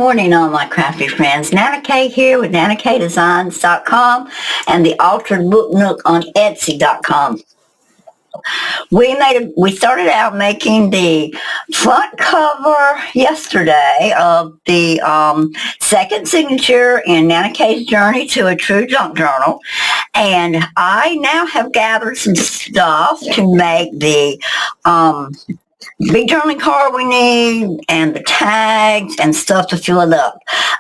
morning, all my crafty friends. NanaKaye here with NanaKayeDesigns.com and the Altered Book Nook on Etsy.com. We started out making the front cover yesterday of the second signature in NanaKaye's Journey to a True Junk Journal, and I now have gathered some stuff to make the big journaling card we need and the tags and stuff to fill it up.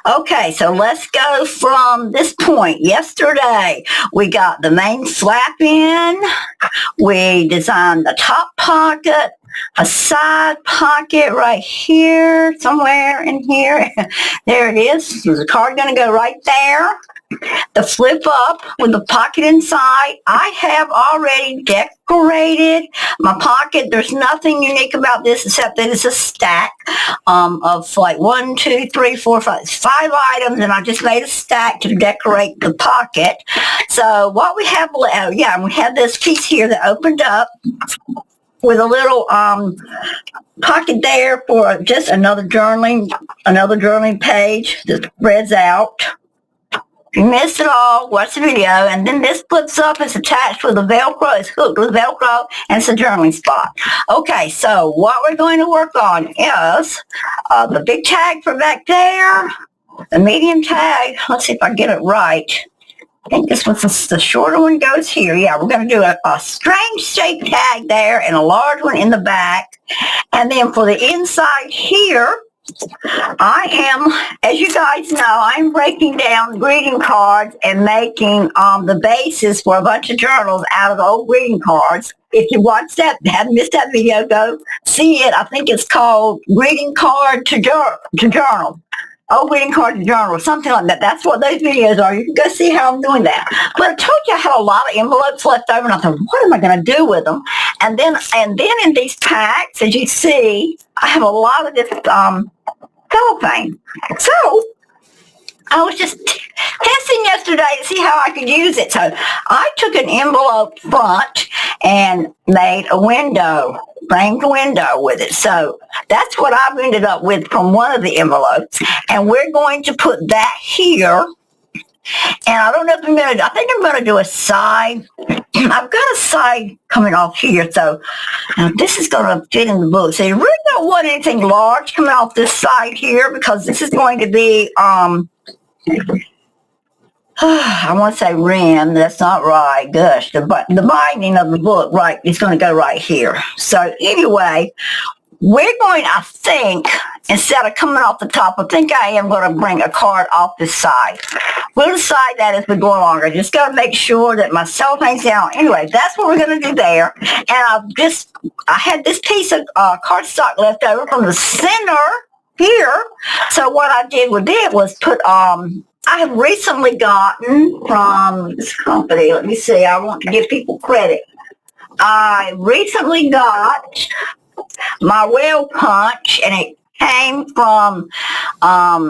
Okay, so let's go from this point. Yesterday, we got the main flap in. We designed the top pocket, a side pocket right here, somewhere in here. There it is. There's a card going to go right there. The flip up with the pocket inside. I have already decorated my pocket. There's nothing unique about this except that it's a stack of like 1, 2, 3, 4, 5 items, and I just made a stack to decorate the pocket. So what we have, we have this piece here that opened up with a little pocket there for just another journaling page that spreads out. If you missed it all, watch the video, and then this flips up. It's attached with a Velcro. It's hooked with Velcro, and it's a journaling spot. Okay, so what we're going to work on is the big tag for back there, the medium tag. Let's see if I get it right. I think this was the shorter one goes here. Yeah, we're going to do a strange shaped tag there and a large one in the back. And then for the inside here, I am, as you guys know, I'm breaking down greeting cards and making the bases for a bunch of journals out of old greeting cards. If you watched that, haven't missed that video, go see it. I think it's called Greeting Card to Journal. Oh, greeting card to journal, something like that. That's what those videos are. You can go see how I'm doing that. But I told you I had a lot of envelopes left over, and I thought, what am I going to do with them? And then in these packs, as you see, I have a lot of this cellophane. So I was just testing yesterday to see how I could use it. So I took an envelope front and made a window, framed window with it. So that's what I've ended up with from one of the envelopes. And we're going to put that here. And I don't know if I think I'm going to do a side. I've got a side coming off here. So this is going to fit in the book. So you really don't want anything large coming off this side here, because this is going to be, I want to say rim. That's not right. Gosh, the binding of the book, right, is going to go right here. So anyway, we're going, I think, instead of coming off the top, I think I am going to bring a card off this side. We'll decide that as we go along. I just got to make sure that my cellophane's down. Anyway, that's what we're going to do there. And I had this piece of cardstock left over from the center here. So what I did with it was put, I have recently gotten from this company, let me see, I want to give people credit. I recently got my whale punch, and it came from,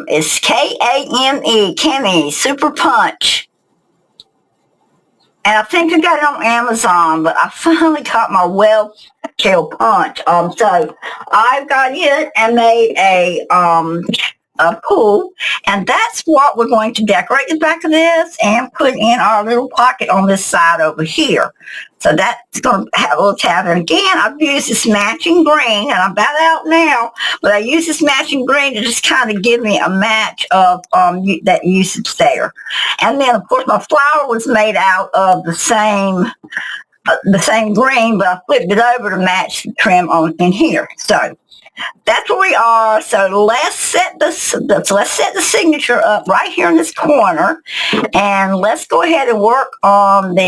it's K-A-M-E, Kemi, Super Punch. And I think I got it on Amazon, but I finally got my whale tail punch. So I've got it and made a pool, and that's what we're going to decorate the back of this and put in our little pocket on this side over here. So that's going to have a little tab. And again, I've used this matching green, and I'm about out now, but I use this matching green to just kind of give me a match of that usage there. And then, of course, my flower was made out of the same green, but I flipped it over to match the trim on in here. So that's where we are. So let's set the signature up right here in this corner, and let's go ahead and work on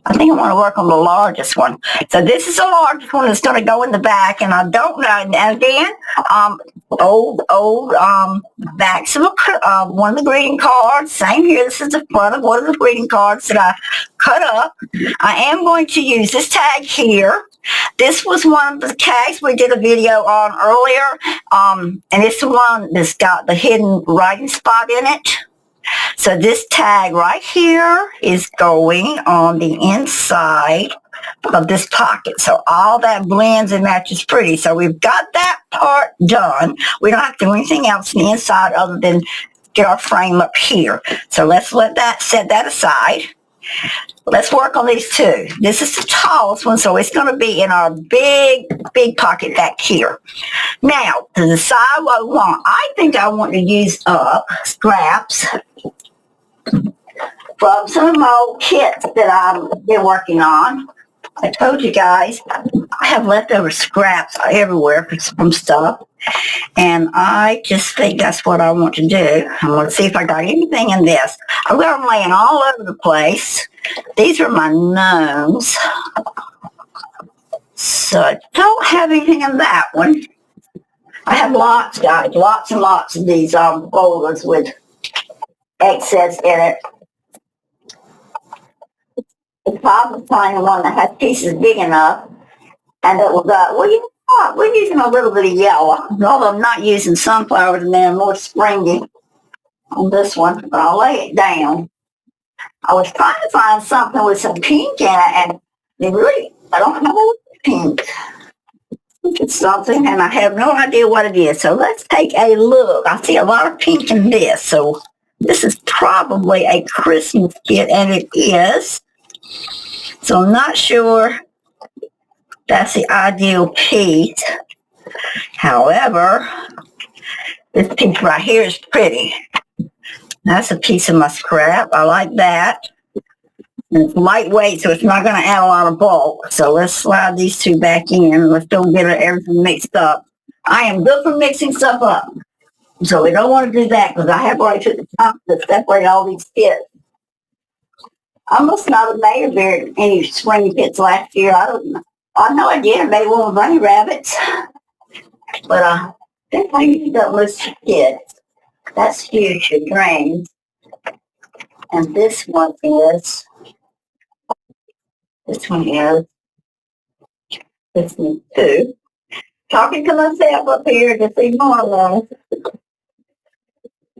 I think I want to work on the largest one. So this is the largest one that's going to go in the back, and I don't know. And again, old backs of one of the greeting cards. Same here. This is the front of one of the greeting cards that I cut up. I am going to use this tag here. This was one of the tags we did a video on earlier, and it's the one that's got the hidden writing spot in it. So this tag right here is going on the inside of this pocket. So all that blends and matches pretty. So we've got that part done. We don't have to do anything else on the inside other than get our frame up here. So let's set that aside. Let's work on these two. This is the tallest one, so it's going to be in our big pocket back here. Now, to decide what we want, I think I want to use up scraps from some of my old kits that I've been working on. I told you guys, I have leftover scraps everywhere from stuff. And I just think that's what I want to do. I'm going to see if I got anything in this. I've got them laying all over the place. These are my gnomes. So I don't have anything in that one. I have lots, guys, lots and lots of these folders with excess in it. It's probably finding one that has pieces big enough and it will go, well, you know what? We're using a little bit of yellow, although I'm not using sunflowers and they're more springy on this one, but I'll lay it down. I was trying to find something with some pink in it, and I don't have a pink. It's something, and I have no idea what it is. So let's take a look. I see a lot of pink in this, so this is probably a Christmas kit, and it is. So I'm not sure that's the ideal piece. However, this piece right here is pretty. That's a piece of my scrap. I like that. And it's lightweight, so it's not going to add a lot of bulk. So let's slide these two back in. Let's don't get everything mixed up. I am good for mixing stuff up. So we don't want to do that because I have already took the time to separate all these kits. I must not have made any spring kits last year. I don't know. I know I did. I made one with bunny rabbits. But I think I used up most kits. That's Future Dreams. And this one is too. Talking to myself up here to see more of those.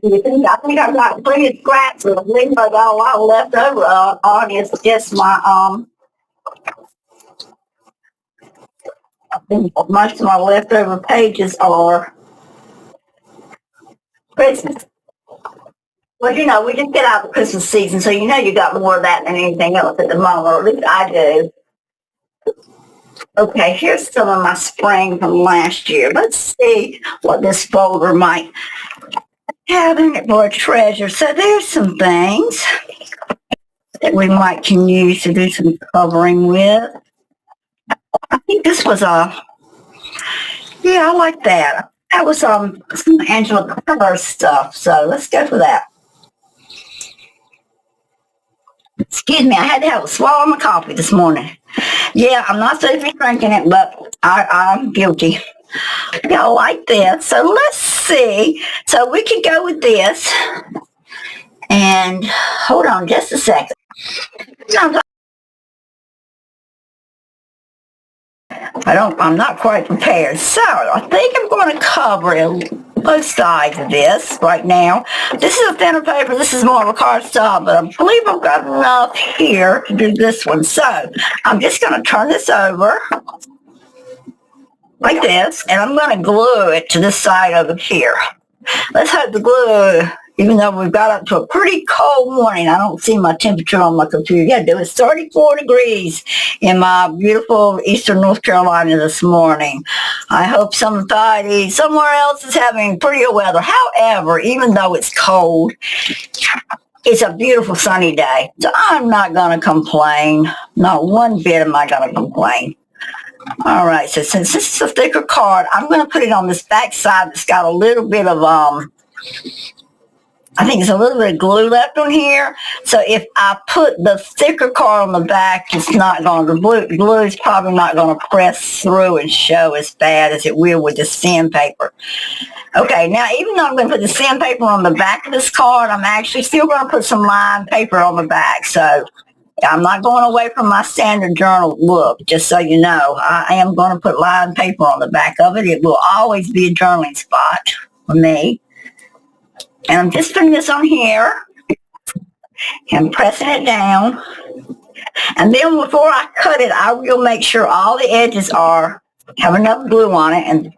I think I've got plenty of scraps of things I got a lot left over on. It's just my, I think most of my leftover pages are Christmas. Well, you know, we just get out of the Christmas season, so you know you got more of that than anything else at the moment, or at least I do. Okay, here's some of my spring from last year. Let's see what this folder might have in it for a treasure. So there's some things that we can use to do some covering with. I think this was yeah, I like that. That was some Angela Kerr stuff, so let's go for that. Excuse me, I had to have a swallow of my coffee this morning. Yeah, I'm not supposed to be drinking it, but I'm guilty. I like this. So let's see. So we could go with this. And hold on just a second. I'm not quite prepared. So I think I'm going to cover both sides of this right now. This is a thinner paper. This is more of a cardstock, but I believe I've got enough here to do this one. So I'm just going to turn this over like this, and I'm going to glue it to this side over here. Let's hope the glue, even though we've got up to a pretty cold morning, I don't see my temperature on my computer. Yeah, it was 34 degrees in my beautiful eastern North Carolina this morning. I hope somebody somewhere else is having prettier weather. However, even though it's cold, it's a beautiful sunny day. So I'm not going to complain. Not one bit am I going to complain. All right, so since this is a thicker card, I'm going to put it on this back side that's got a little bit of, I think it's a little bit of glue left on here. So if I put the thicker card on the back, it's not going to, the glue is probably not going to press through and show as bad as it will with the sandpaper. Okay, now even though I'm going to put the sandpaper on the back of this card, I'm actually still going to put some lined paper on the back. So I'm not going away from my standard journal look, just so you know. I am going to put lined paper on the back of it. It will always be a journaling spot for me. And I'm just putting this on here. and pressing it down. And then before I cut it, I will make sure all the edges have enough glue on it.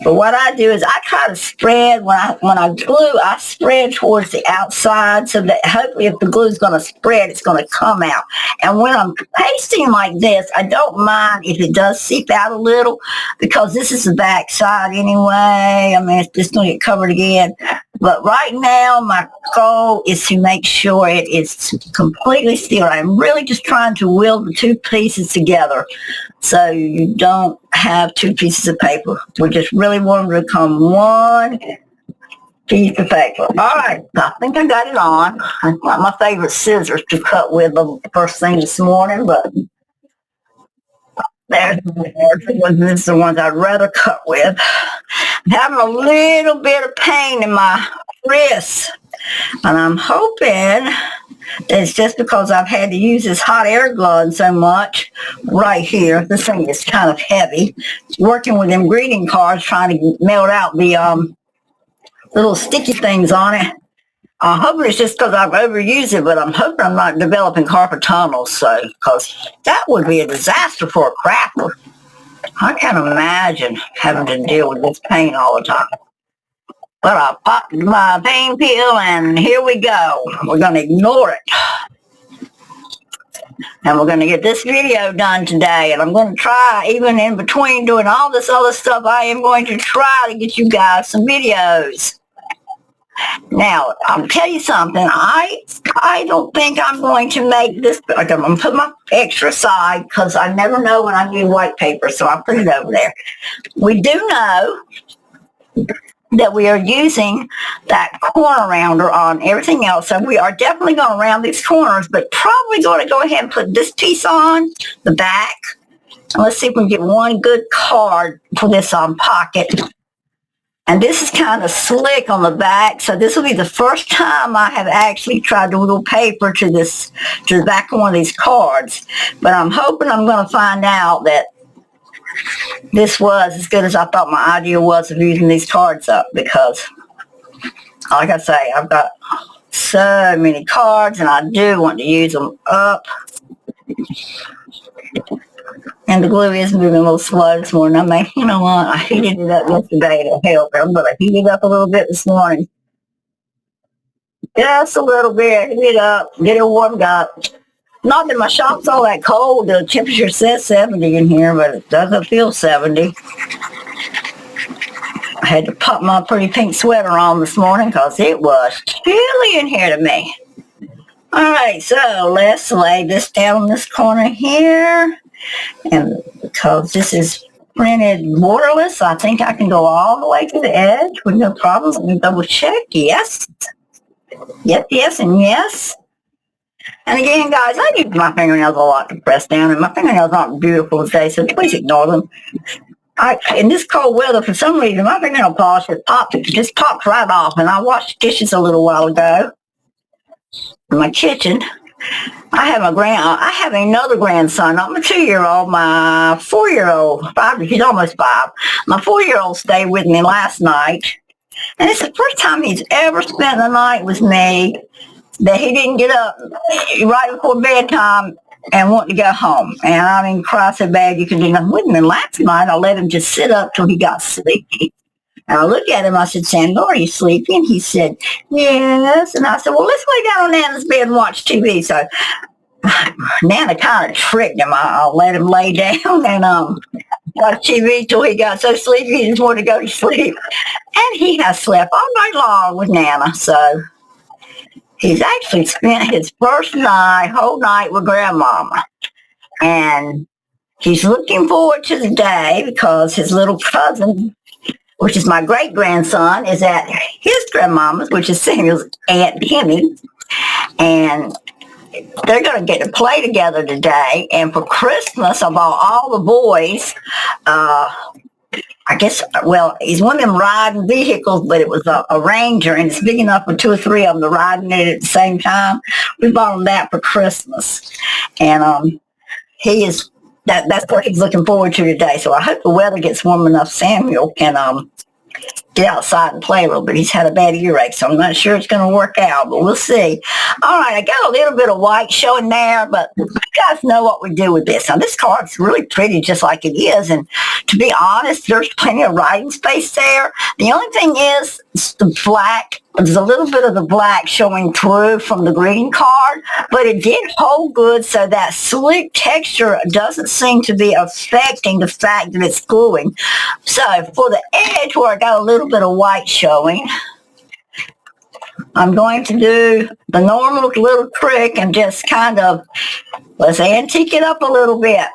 But what I do is I try to spread, when I glue, I spread towards the outside so that hopefully if the glue is going to spread, it's going to come out. And when I'm pasting like this, I don't mind if it does seep out a little because this is the back side anyway. I mean, it's just going to get covered again. But right now, my goal is to make sure it is completely sealed. I'm really just trying to weld the two pieces together so you don't have two pieces of paper. We just really want them to become one piece of paper. All right, I think I got it on. It's not my favorite scissors to cut with the first thing this morning, but there's the ones. This is the ones I'd rather cut with. I'm having a little bit of pain in my wrist, and I'm hoping it's just because I've had to use this hot air gun so much right here. This thing is kind of heavy. Working with them greeting cards, trying to melt out the little sticky things on it. I'm hoping it's just because I've overused it, but I'm hoping I'm not developing carpal tunnel, because that would be a disaster for a crapper. I can't imagine having to deal with this pain all the time. But I popped my pain pill, and here we go. We're going to ignore it. And we're going to get this video done today. And I'm going to try, even in between doing all this other stuff, I am going to try to get you guys some videos. Now, I'll tell you something. I don't think I'm going to make this. I'm going to put my extra aside because I never know when I need white paper, so I'll put it over there. We do know that we are using that corner rounder on everything else, so we are definitely going to round these corners, but probably going to go ahead and put this piece on the back. And let's see if we can get one good card for this pocket. And this is kind of slick on the back, so this will be the first time I have actually tried to glue paper to the back of one of these cards. But I'm hoping I'm going to find out that this was as good as I thought my idea was of using these cards up, because, like I say, I've got so many cards, and I do want to use them up. And the glue is moving a little slow this morning. I mean, you know what? I heated it up yesterday to help. I'm going to heat it up a little bit this morning. Just a little bit. Heat it up. Get it warmed up. Not that my shop's all that cold. The temperature says 70 in here, but it doesn't feel 70. I had to pop my pretty pink sweater on this morning because it was chilly in here to me. All right, so let's lay this down in this corner here. And because this is printed borderless, I think I can go all the way to the edge with no problems. Let me double check. Yes. Yep, yes, and yes. And again, guys, I use my fingernails a lot to press down, and my fingernails aren't beautiful today, so please ignore them. In this cold weather, for some reason, my fingernail polish just popped right off, and I washed dishes a little while ago in my kitchen. I have another grandson, not my 2-year-old, my 4-year-old, he's almost 5. My 4-year-old stayed with me last night, and it's the first time he's ever spent the night with me that he didn't get up right before bedtime and want to go home. And I mean, cry so bad you can do nothing with him. And last night, I let him just sit up till he got sleepy. And I looked at him, I said, Sandor, are you sleepy? And he said, yes. And I said, well, let's lay down on Nana's bed and watch TV. So Nana kind of tricked him. I let him lay down and watch TV till he got so sleepy he just wanted to go to sleep. And he has slept all night long with Nana. So he's actually spent his first whole night with Grandmama. And he's looking forward to the day because his little cousin, which is my great-grandson, is at his grandmama's, which is Samuel's Aunt Kimmy. And they're going to get to play together today. And for Christmas, I bought all the boys, I guess, well, he's one of them riding vehicles, but it was a Ranger, and it's big enough for 2 or 3 of them to ride in it at the same time. We bought him that for Christmas. And that's what he's looking forward to today. So I hope the weather gets warm enough Samuel can get outside and play a little bit. He's had a bad earache, so I'm not sure it's going to work out, but we'll see. All right, I got a little bit of white showing there, but you guys know what we do with this. Now, this card's really pretty just like it is, and to be honest, there's plenty of writing space there. The only thing is the black. There's a little bit of the black showing through from the greeting card, but it did hold good, so that slick texture doesn't seem to be affecting the fact that it's gluing. So for the edge where I got a little bit of white showing, I'm going to do the normal little trick and just kind of, let's antique it up a little bit.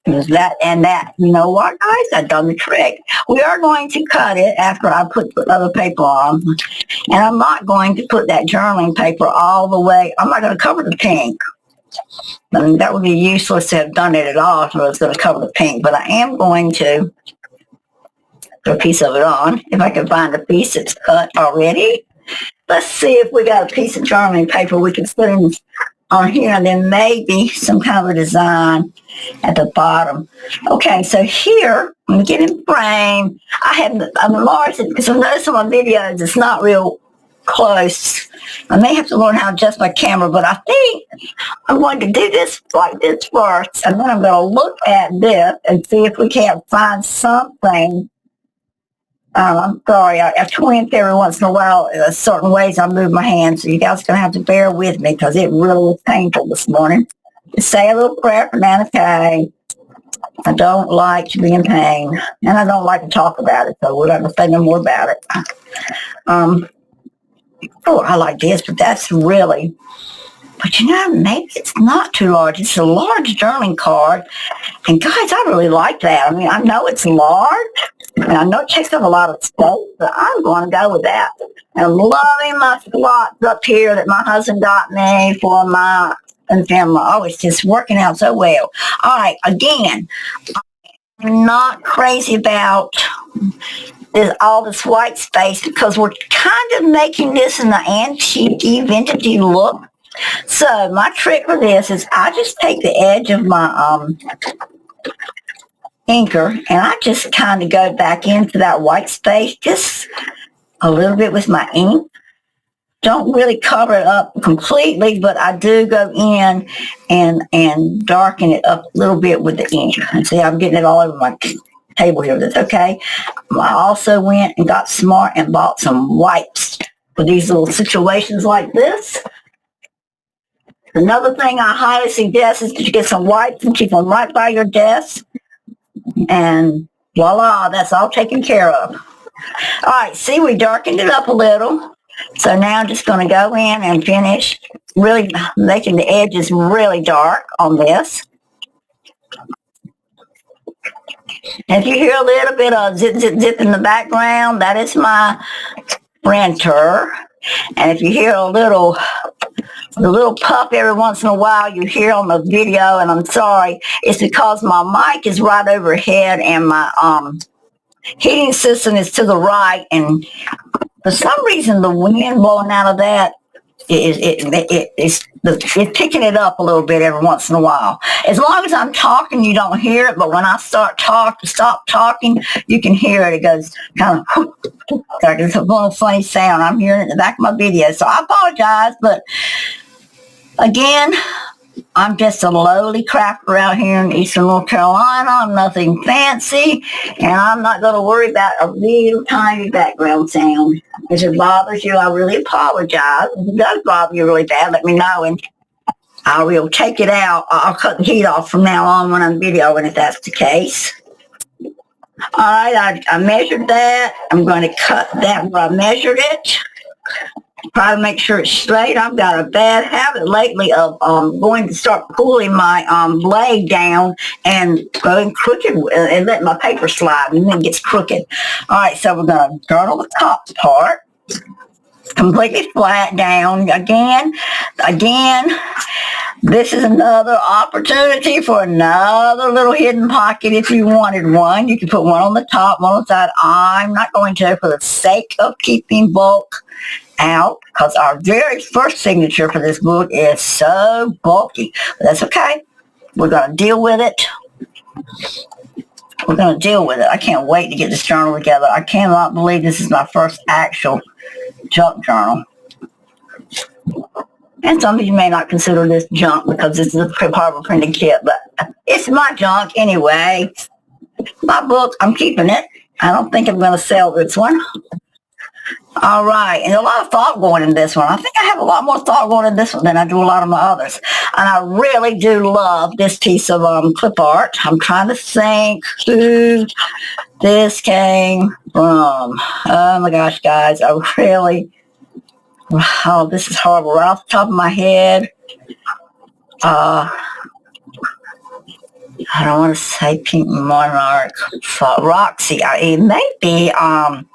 That, you know what, guys? I've done the trick. We are going to cut it after I put the other paper on. And I'm not going to put that journaling paper all the way. I'm not going to cover the pink. I mean, that would be useless to have done it at all if I was going to cover the pink. But I am going to put a piece of it on. If I can find a piece that's cut already. Let's see if we got a piece of journaling paper we can put in on here, and then maybe some kind of a design at the bottom. Okay, so here, I'm getting frame. I'm enlarged it because I've noticed on my videos it's not real close. I may have to learn how to adjust my camera, but I think I'm going to do this like this first, and then I'm going to look at this and see if we can't find something. I'm sorry, I twinge every once in a while. Certain ways I move my hands, so you guys are going to have to bear with me because it really was painful this morning. Just say a little prayer for NanaKaye. I don't like to be in pain, and I don't like to talk about it, so we're not going to say no more about it. Oh, I like this, but that's really... But you know, maybe it's not too large. It's a large journaling card. And guys, I really like that. I mean, I know it's large, and I know it takes up a lot of space, but I'm going to go with that. And I'm loving my slots up here that my husband got me for my family. Oh, it's just working out so well. All right, again, I'm not crazy about all this white space because we're kind of making this in the antique, vintagey look. So my trick for this is I just take the edge of my inker and I just kind of go back into that white space just a little bit with my ink. Don't really cover it up completely, but I do go in and darken it up a little bit with the ink. And see, I'm getting it all over my table here. That's okay. I also went and got smart and bought some wipes for these little situations like this. Another thing I highly suggest is that you get some wipes and keep them right by your desk. And voila, that's all taken care of. All right, see, we darkened it up a little. So now I'm just going to go in and finish really making the edges really dark on this. And if you hear a little bit of zip, zip, zip in the background, that is my printer. And if you hear a little puff every once in a while you hear on the video, and I'm sorry, it's because my mic is right overhead and my heating system is to the right, and for some reason the wind blowing out of that it's picking it up a little bit every once in a while. As long as I'm talking, you don't hear it, but when I stop talking, you can hear it. It goes kind of like it's a little funny sound. I'm hearing it in the back of my video, so I apologize, but again, I'm just a lowly crafter out here in Eastern North Carolina. I'm nothing fancy, and I'm not going to worry about a little tiny background sound. If it bothers you, I really apologize. If it does bother you really bad, let me know, and I will take it out. I'll cut the heat off from now on when I'm videoing if that's the case. All right, I measured that. I'm going to cut that where I measured it. Try to make sure it's straight. I've got a bad habit lately of going to start pulling my blade down and going crooked and letting my paper slide, and then it gets crooked. All right, so we're going to journal the top part completely flat down. Again, this is another opportunity for another little hidden pocket if you wanted one. You can put one on the top, one on the side. I'm not going to for the sake of keeping bulk out because our very first signature for this book is so bulky. But that's okay. We're going to deal with it. we're going to deal with it. I can't wait to get this journal together. I cannot believe this is my first actual junk journal. And some of you may not consider this junk because this is a part of a printed kit, but it's my junk anyway. My book, I'm keeping it. I don't think I'm going to sell this one. All right, and a lot of thought going in this one. I think I have a lot more thought going in this one than I do a lot of my others. And I really do love this piece of clip art. I'm trying to think who this came from. Oh my gosh, guys, I really, oh, this is horrible. Right off the top of my head, I don't want to say Pink Monarch, Roxy. It may be, I'm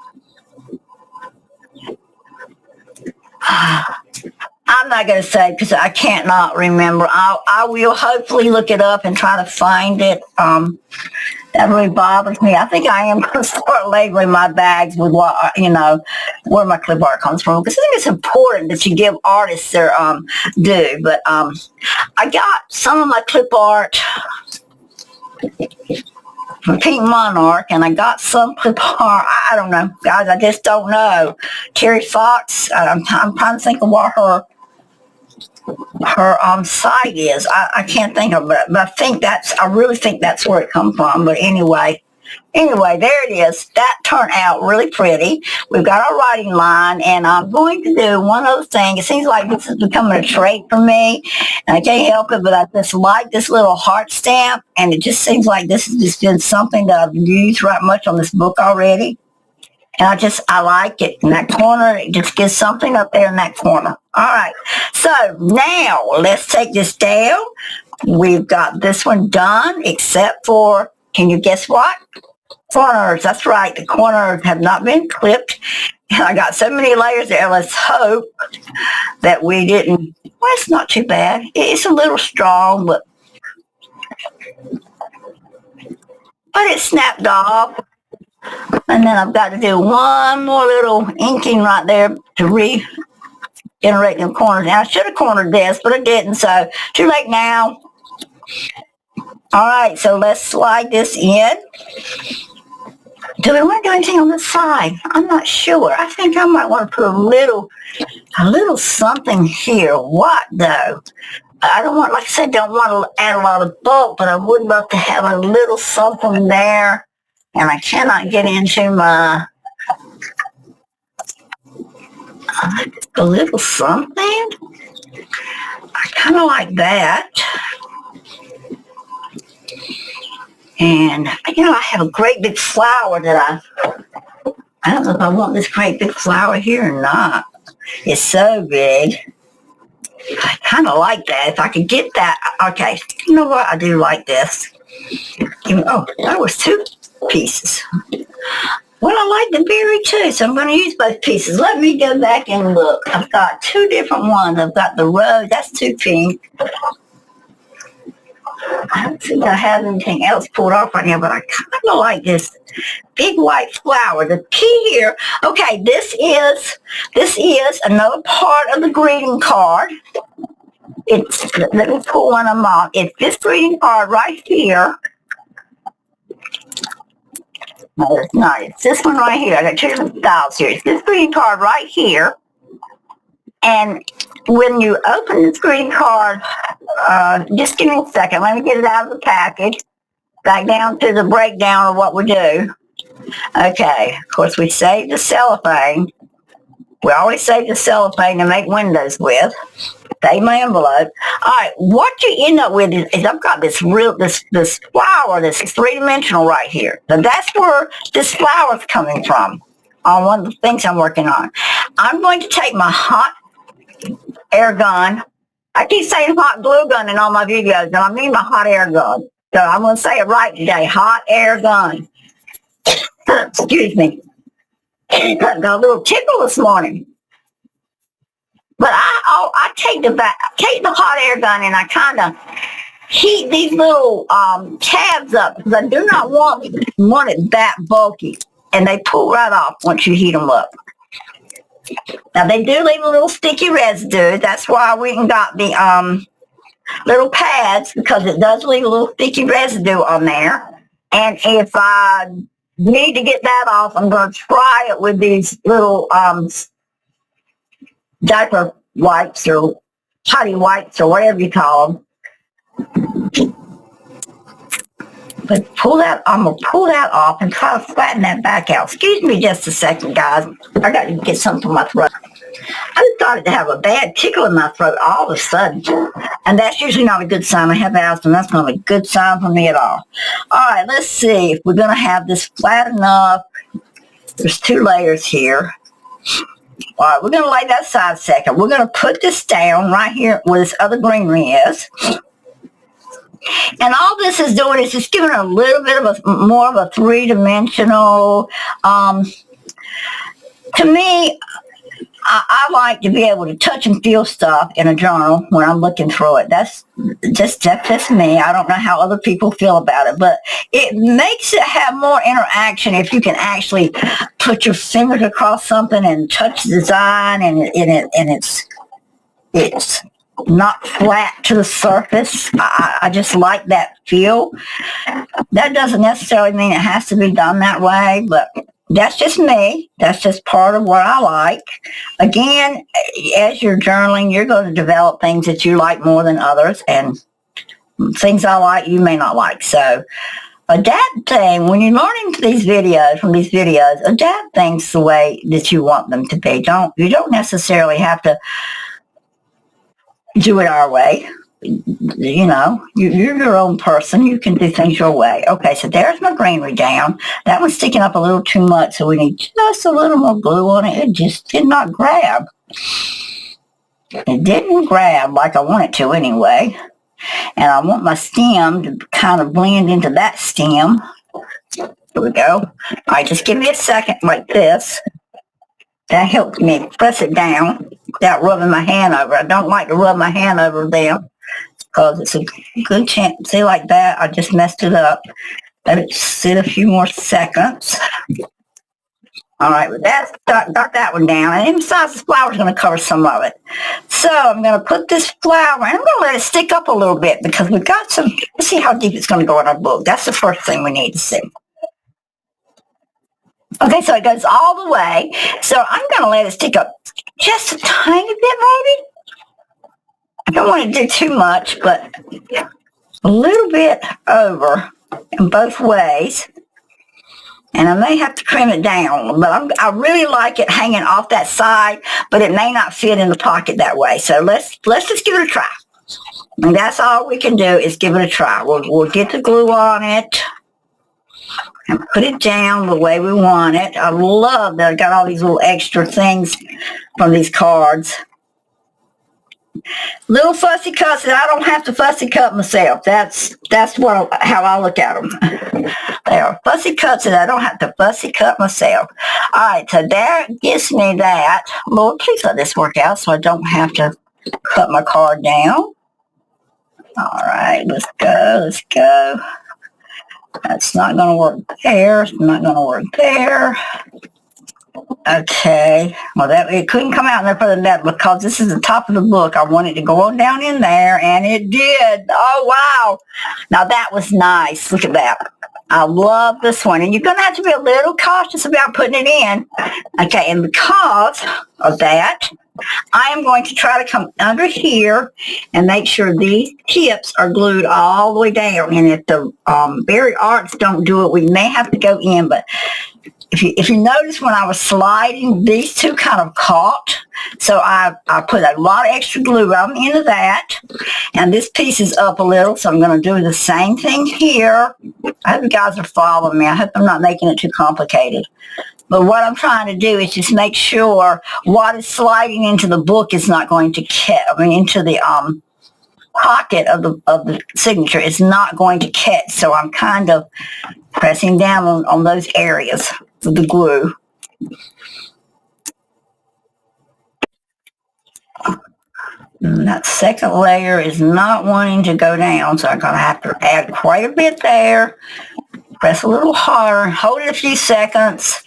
not going to say because I can't not remember. I will hopefully look it up and try to find it. That really bothers me. I think I am going to start labeling my bags with what, where my clip art comes from, because I think it's important that you give artists their due. But I got some of my clip art from Pink Monarch, and I got some clip art. I don't know, guys. I just don't know. Tracie Fox. I'm trying to think of what her site is. I can't think of it, but I really think that's where it comes from. But anyway, there it is. That turned out really pretty. We've got our writing line, and I'm going to do one other thing. It seems like this is becoming a trait for me, and I can't help it, but I just like this little heart stamp, and it just seems like this has just been something that I've used right much on this book already. And I like it. In that corner, it just gives something up there in that corner. All right. So now let's take this down. We've got this one done, except for, can you guess what? Corners. That's right. The corners have not been clipped. And I got so many layers there. Let's hope that we didn't. Well, it's not too bad. It's a little strong, but it snapped off. And then I've got to do one more little inking right there to regenerate them corners. Now, I should have cornered this, but I didn't, so too late now. All right, so let's slide this in. Do we want to do anything on the side? I'm not sure. I think I might want to put a little something here. What, though? I don't want, like I said, don't want to add a lot of bulk, but I would love to have a little something there. And I cannot get into my, a little something. I kind of like that. And, I have a great big flower that I don't know if I want this great big flower here or not. It's so big. I kind of like that. If I could get that, okay. You know what? I do like this. Oh, that was two pieces. Well, I like the berry too, so I'm going to use both pieces. Let me go back and look. I've got two different ones. I've got the rose. That's too pink. I don't think I have anything else pulled off on here, but I kind of like this big white flower. The key here, okay, this is another part of the greeting card. Let me pull one of them off. It's this greeting card right here. No, it's not. It's this one right here. I got two different styles here. It's this greeting card right here. And when you open this greeting card, just give me a second. Let me get it out of the package. Back down to the breakdown of what we do. Okay. Of course, we saved the cellophane. We always save the cellophane to make windows with. Save my envelope. All right. What you end up with is I've got this flower that's three-dimensional right here. So that's where this flower's coming from on one of the things I'm working on. I'm going to take my hot air gun. I keep saying hot glue gun in all my videos, and I mean my hot air gun. So I'm going to say it right today. Hot air gun. Excuse me. Got a little tickle this morning. But I take the hot air gun and I kind of heat these little tabs up because I do not want it that bulky, and they pull right off once you heat them up. Now they do leave a little sticky residue. That's why we got the little pads, because it does leave a little sticky residue on there. And if I need to get that off, I'm going to try it with these little diaper wipes or potty wipes or whatever you call them. But I'm going to pull that off and try to flatten that back out. Excuse me just a second, guys. I got to get something from my throat. I started to have a bad tickle in my throat all of a sudden. And that's usually not a good sign. I have asthma, and that's not a good sign for me at all. All right, let's see if we're going to have this flat enough. There's 2 layers here. All right, we're going to lay that aside a second. We're going to put this down right here where this other greenery is. And all this is doing is just giving it a little bit of more of a 3-dimensional, to me, I like to be able to touch and feel stuff in a journal when I'm looking through it. That's just me. I don't know how other people feel about it, but it makes it have more interaction if you can actually put your fingers across something and touch the design, and it's not flat to the surface. I just like that feel. That doesn't necessarily mean it has to be done that way, but that's just me. That's just part of what I like. Again, as you're journaling, you're going to develop things that you like more than others, and things I like, you may not like. So adapt things. When you're learning from these videos, adapt things the way that you want them to be. You don't necessarily have to do it our way. You know, you're your own person. You can do things your way. Okay, so there's my greenery down. That one's sticking up a little too much, so we need just a little more glue on it. It just did not grab. It didn't grab like I want it to anyway. And I want my stem to kind of blend into that stem. Here we go. All right, just give me a second like this. That helps me press it down without rubbing my hand over. I don't like to rub my hand over them, because it's a good chance. See, like that, I just messed it up. Let it sit a few more seconds. All right, but that's got that one down. And besides, this flower's going to cover some of it. So I'm going to put this flower, and I'm going to let it stick up a little bit, because we've got some, let's see how deep it's going to go in our book. That's the first thing we need to see. Okay, so it goes all the way. So I'm going to let it stick up just a tiny bit, maybe. I don't want to do too much, but a little bit over in both ways. And I may have to trim it down, but I really like it hanging off that side, but it may not fit in the pocket that way. So let's just give it a try. And that's all we can do is give it a try. We'll get the glue on it and put it down the way we want it. I love that I got all these little extra things from these cards. Little fussy cuts that I don't have to fussy cut myself. That's how I look at them. They are fussy cuts that I don't have to fussy cut myself. All right, so that gives me that. Lord, please let this work out so I don't have to cut my card down. All right, let's go. That's not going to work there. It's not going to work there. Okay. Well, it couldn't come out in there for that because this is the top of the book. I wanted to go on down in there, and it did. Oh, wow. Now, that was nice. Look at that. I love this one. And you're going to have to be a little cautious about putting it in. Okay, and because of that, I am going to try to come under here and make sure these tips are glued all the way down. And if the Berry Arts don't do it, we may have to go in. But if you notice when I was sliding, these two kind of caught. So I put a lot of extra glue on into that. And this piece is up a little, so I'm going to do the same thing here. I hope you guys are following me. I hope I'm not making it too complicated. But what I'm trying to do is just make sure what is sliding into the book is not going to into the pocket of the signature is not going to catch. So I'm kind of pressing down on those areas with the glue. And that second layer is not wanting to go down, so I'm going to have to add quite a bit there. Press a little harder, hold it a few seconds.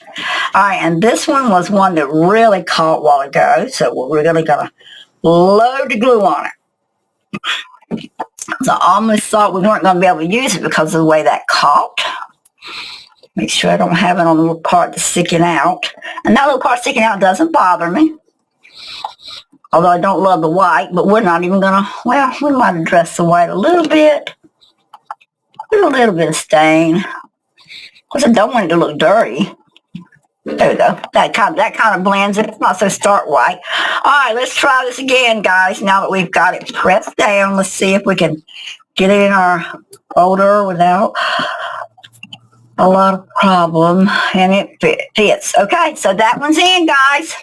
All right, and this one was one that really caught a while ago, so we're really going to load the glue on it. So I almost thought we weren't going to be able to use it because of the way that caught. Make sure I don't have it on the little part that's sticking out. And that little part sticking out doesn't bother me. Although I don't love the white, but we're not even gonna, well, we might address the white a little bit. There's a little bit of stain. Of course, I don't want it to look dirty. There we go. That kind of blends it. It's not so stark white. All right, let's try this again, guys. Now that we've got it pressed down, let's see if we can get it in our folder without a lot of problem. And it fits. Okay, so that one's in, guys.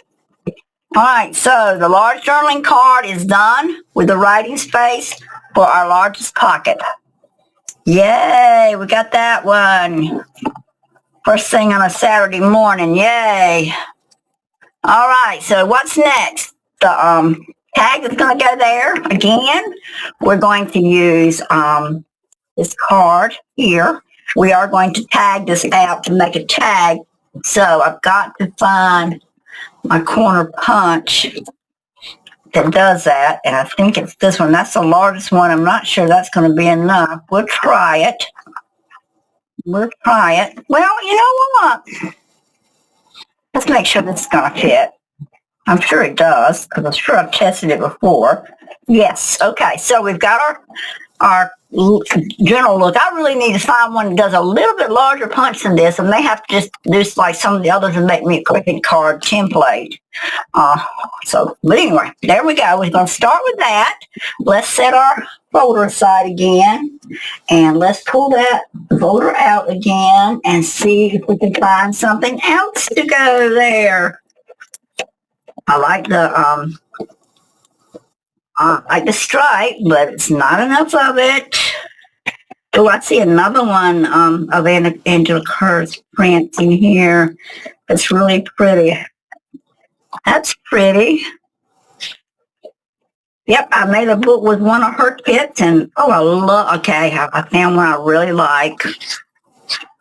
All right, so the large journaling card is done with the writing space for our largest pocket. Yay, we got that one. First thing on a Saturday morning, yay. All right, so what's next? The tag is going to go there. Again, we're going to use this card here. We are going to tag this out to make a tag. So I've got to find my corner punch that does that. And I think it's this one. That's the largest one. I'm not sure that's going to be enough. We'll try it. We'll try it. Well, you know what? Let's make sure this is going to fit. I'm sure it does, because I'm sure I've tested it before. Yes. Okay. So we've got our general look. I really need to find one that does a little bit larger punch than this. I may have to just do like some of the others and make me a cricket card template. But anyway, there we go. We're going to start with that. Let's set our folder aside again, and let's pull that folder out again and see if we can find something else to go there. I like the stripe, but it's not enough of it. Oh, I see another one of Angela Kerr's prints in here. It's really pretty. That's pretty. Yep, I made a book with one of her kits, and I found one I really like.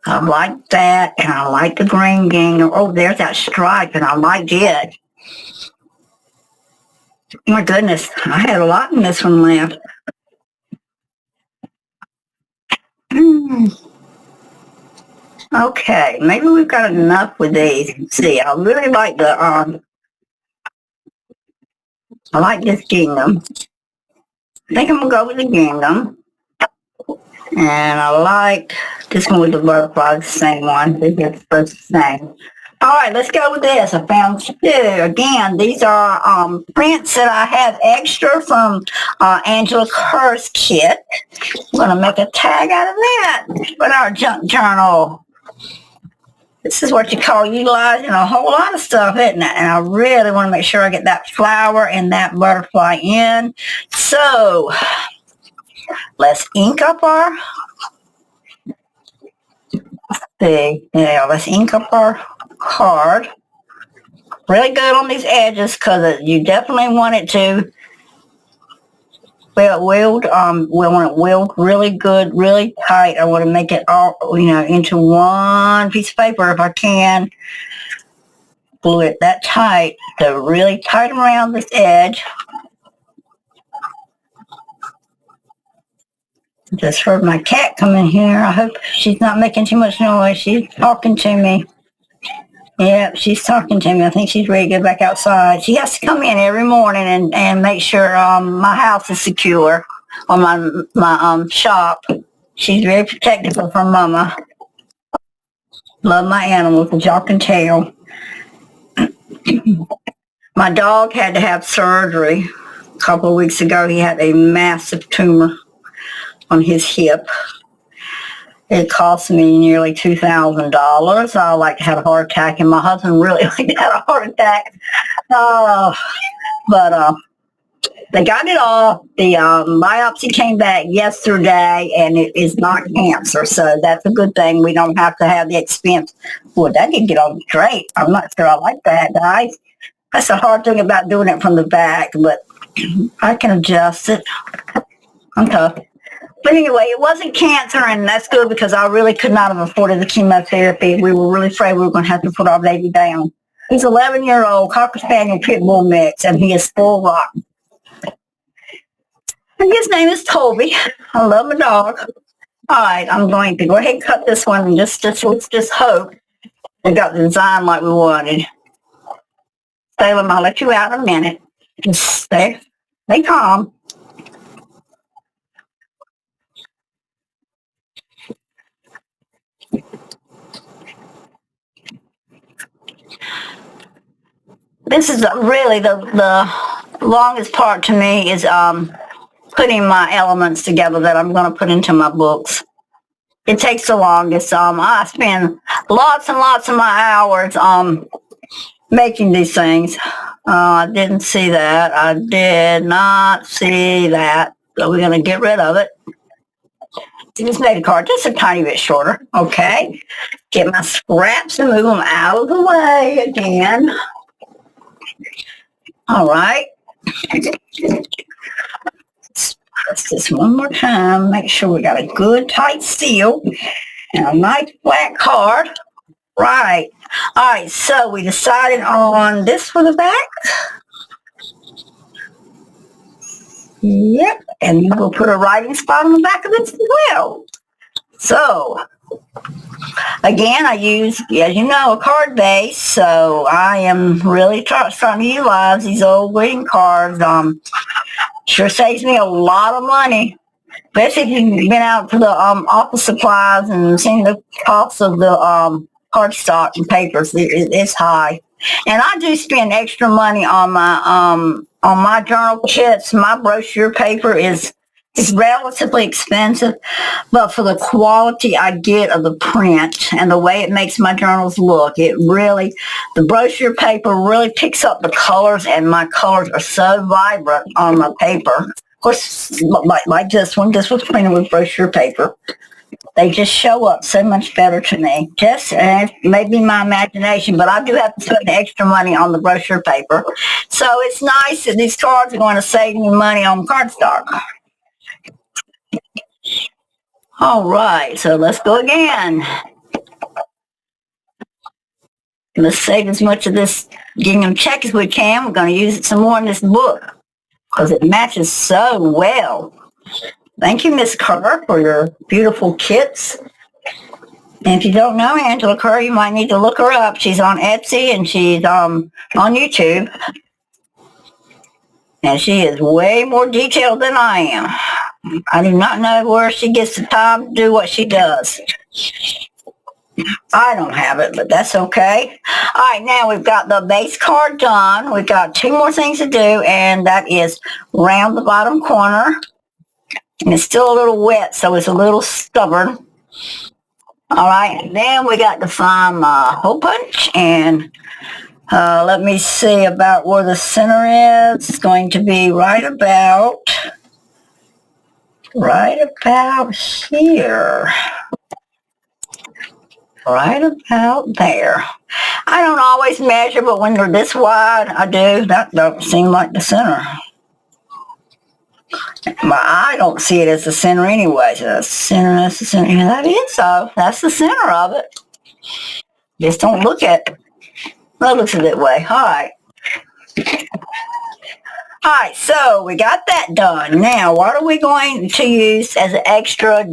I like that, and I like the green gingham. Oh, there's that stripe, and I like it. My goodness, I had a lot in this one left. Okay, maybe we've got enough with these. Let's see, I really like the I like this gingham. I think I'm gonna go with the gingham. And I like this one with the butterfly, the same one. It's both the same. All right, let's go with this. I found two. Again, these are prints that I have extra from Angela Kerr's kit. I'm going to make a tag out of that with our junk journal. This is what you call utilizing a whole lot of stuff, isn't it? And I really want to make sure I get that flower and that butterfly in. So let's ink up our, let's ink up our card. Really good on these edges, because you definitely want it to weld. We want it weld really good, really tight. I want to make it all, into one piece of paper if I can. Glue it that tight, so really tight around this edge. Just heard my cat come in here. I hope she's not making too much noise. She's talking to me. Yep, she's talking to me. I think she's ready to go back outside. She has to come in every morning and make sure my house is secure, or my shop. She's very protective of her mama. Love my animals, as y'all can tell. My dog had to have surgery a couple of weeks ago. He had a massive tumor on his hip. It cost me nearly $2,000. I like to have a heart attack, and my husband really liked to have a heart attack. But they got it off. The biopsy came back yesterday, and it is not cancer, so that's a good thing. We don't have to have the expense. Boy, that didn't get on straight. I'm not sure I like that, guys. That's the hard thing about doing it from the back, but I can adjust it. I'm tough. But anyway, it wasn't cancer, and that's good, because I really could not have afforded the chemotherapy. We were really afraid we were going to have to put our baby down. He's 11-year-old Cocker Spaniel Pit Bull mix, and he is full rock. And his name is Toby. I love my dog. All right, I'm going to go ahead and cut this one and let's just hope we got the design like we wanted. Salem, I'll let you out in a minute. Just stay calm. This is really the longest part to me is putting my elements together that I'm going to put into my books. It takes the longest. I spend lots and lots of my hours making these things. I didn't see that. I did not see that. So we're going to get rid of it. Just made a card just a tiny bit shorter. Okay. Get my scraps and move them out of the way again. All right. Let's this one more time. Make sure we got a good tight seal and a nice flat card. Right. All right. So we decided on this for the back. Yep. And then we'll put a writing spot on the back of this as well. So, again, I use, as you know, a card base. So I am really starting to utilize these old greeting cards. Sure saves me a lot of money. Especially if you've been out to the office supplies and seen the cost of the cardstock and papers. It's high. And I do spend extra money on my journal kits. My brochure paper is relatively expensive, but for the quality I get of the print and the way it makes my journals look, the brochure paper really picks up the colors, and my colors are so vibrant on my paper. Of course, like this one, this was printed with brochure paper. They just show up so much better to me. Just maybe my imagination, but I do have to spend extra money on the brochure paper. So it's nice that these cards are going to save me money on cardstock. All right, so let's go again. Let's save as much of this gingham check as we can. We're going to use it some more in this book because it matches so well. Thank you, Miss Kerr, for your beautiful kits. And if you don't know Angela Kerr, you might need to look her up. She's on Etsy and she's on YouTube. And she is way more detailed than I am. I do not know where she gets the time to do what she does. I don't have it, but that's okay. All right, now we've got the base card done. We've got two more things to do, and that is round the bottom corner. And it's still a little wet, so it's a little stubborn. All right, and then we got to find my hole punch, and let me see about where the center is. It's going to be right about here. Right about there. I don't always measure, but when they're this wide, I do. That don't seem like the center. My eye don't see it as the center anyway. So that's the center. Yeah, that is so. That's the center of it. Just don't look at it. Well, it looks a bit way. All right. All right, so we got that done. Now, what are we going to use as an extra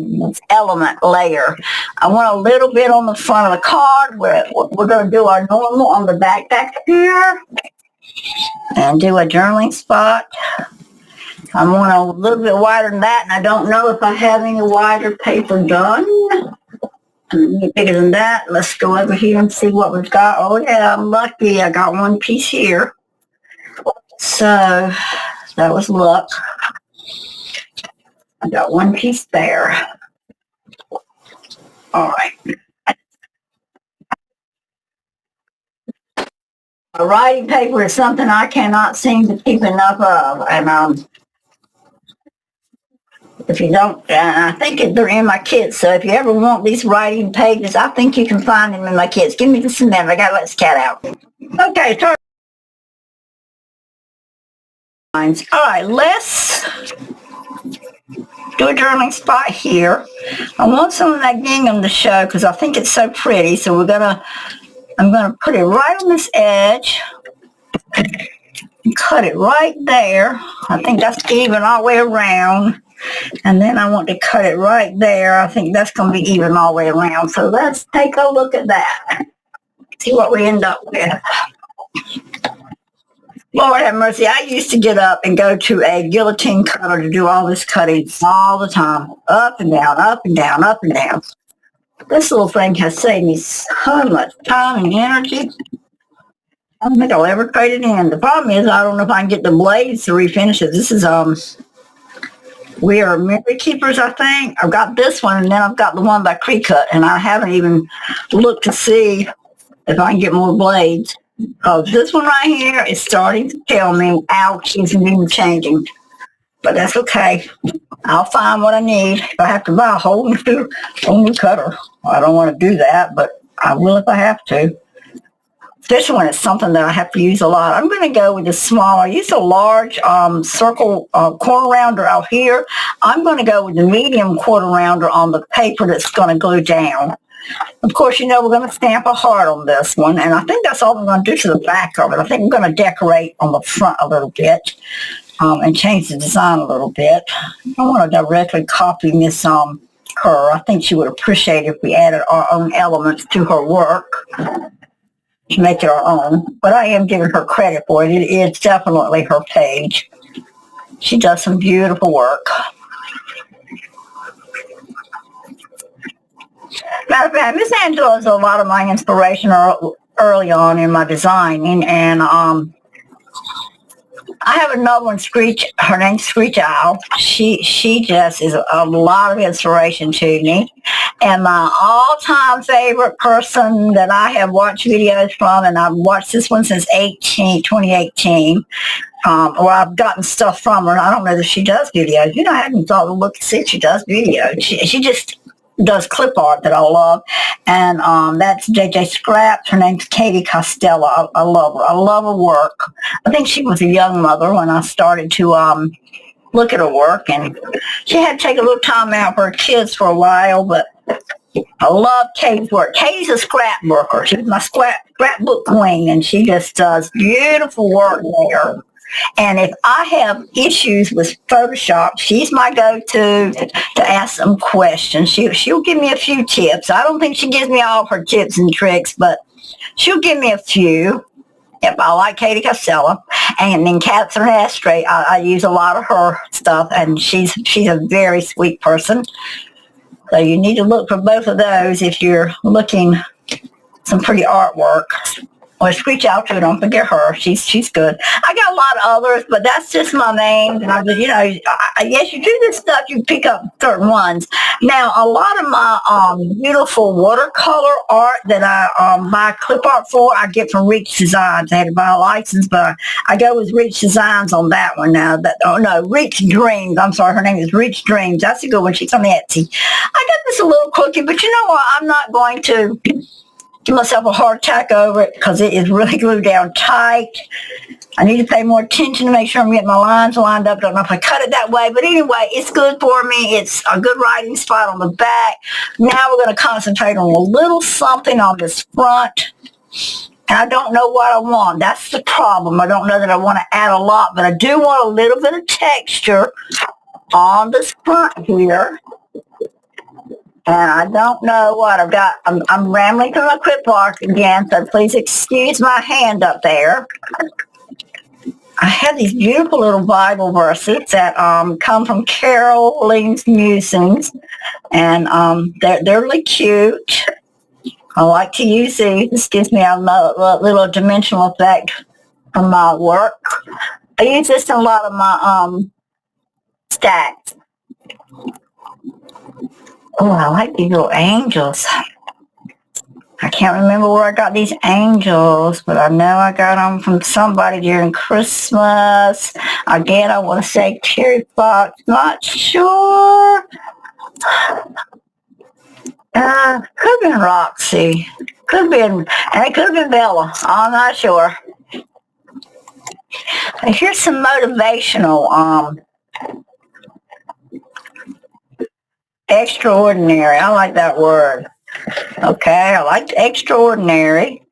element layer? I want a little bit on the front of the card. We're going to do our normal on the back here and do a journaling spot. I want a little bit wider than that, and I don't know if I have any wider paper done. Any bigger than that. Let's go over here and see what we've got. Oh, yeah, I'm lucky. I got one piece here. So, that was luck. I got one piece there. All right. A writing paper is something I cannot seem to keep enough of. And if you don't, I think they're in my kits. So if you ever want these writing pages, I think you can find them in my kits. Give me just a minute. I got to let this cat out. Okay, start. All right, let's do a journaling spot here. I want some of that gingham to show because I think it's so pretty. So I'm gonna put it right on this edge and cut it right there. I think that's even all the way around. And then I want to cut it right there. I think that's going to be even all the way around. So let's take a look at that. See what we end up with. Lord have mercy. I used to get up and go to a guillotine cutter to do all this cutting all the time. Up and down, up and down, up and down. This little thing has saved me so much time and energy. I don't think I'll ever trade it in. The problem is I don't know if I can get the blades to refinish it. This is, we are memory keepers, I think. I've got this one, and then I've got the one by Pre-Cut, and I haven't even looked to see if I can get more blades. This one right here is starting to tell me, ouch, isn't even changing. But that's okay. I'll find what I need. If I have to buy a whole new cutter, I don't want to do that, but I will if I have to. Especially when it's something that I have to use a lot. I'm going to go with the small. I use a large circle quarter rounder out here. I'm going to go with the medium quarter rounder on the paper that's going to glue down. Of course, we're going to stamp a heart on this one, and I think that's all I'm going to do to the back of it. I think I'm going to decorate on the front a little bit and change the design a little bit. I don't want to directly copy Miss Kerr. I think she would appreciate if we added our own elements to her work to make it our own, but I am giving her credit for it. It is definitely her page. She does some beautiful work. Matter of fact, Miss Angela is a lot of my inspiration early on in my designing, and I have another one, Screech. Her name's Screech Owl. She just is a lot of inspiration to me. And my all-time favorite person that I have watched videos from, and I've watched this one since 2018, or I've gotten stuff from her. I don't know that she does videos. I haven't thought to look to see if she does videos. She just does clip art that I love, and that's JJ Scraps. Her name's Katie Costello. I love her. I love her work. I think she was a young mother when I started to look at her work, and she had to take a little time out for her kids for a while, but I love Katie's work. Katie's a scrapbooker. She's my scrapbook queen, and she just does beautiful work there. And if I have issues with Photoshop, she's my go-to to ask some questions. She'll give me a few tips. I don't think she gives me all of her tips and tricks, but she'll give me a few. If I like Katie Costello. And then Catherine Astray, I use a lot of her stuff, and she's a very sweet person. So you need to look for both of those if you're looking some pretty artwork. Or Screech Out too, don't forget her. She's good. I got a lot of others, but that's just my name. And yes, you do this stuff, you pick up certain ones. Now, a lot of my beautiful watercolor art that I buy clip art for, I get from Reach Designs. I had to buy a license, but I go with Reach Designs on that one now. Reach Dreams. I'm sorry, her name is Reach Dreams. That's a good one. She's on Etsy. I got this a little crooked, but you know what? I'm not going to give myself a heart attack over it because it is really glued down tight. I need to pay more attention to make sure I'm getting my lines lined up. Don't know if I cut it that way, but anyway, it's good for me. It's a good writing spot on the back. Now we're going to concentrate on a little something on this front. And I don't know what I want. That's the problem. I don't know that I want to add a lot, but I do want a little bit of texture on this front here. And I don't know what I've got. I'm rambling through my clip art again, so please excuse my hand up there. I have these beautiful little Bible verses that come from Caroline's Musings, and they're really cute. I like to use these. This gives me a little dimensional effect from my work. I use this in a lot of my stacks. Oh, I like these little angels. I can't remember where I got these angels, but I know I got them from somebody during Christmas. Again, I want to say Tracie Fox. Not sure. Could have been Roxy. Could have been, and it could have been Bella. I'm not sure. Here's some motivational extraordinary. I like that word. Okay, I like extraordinary.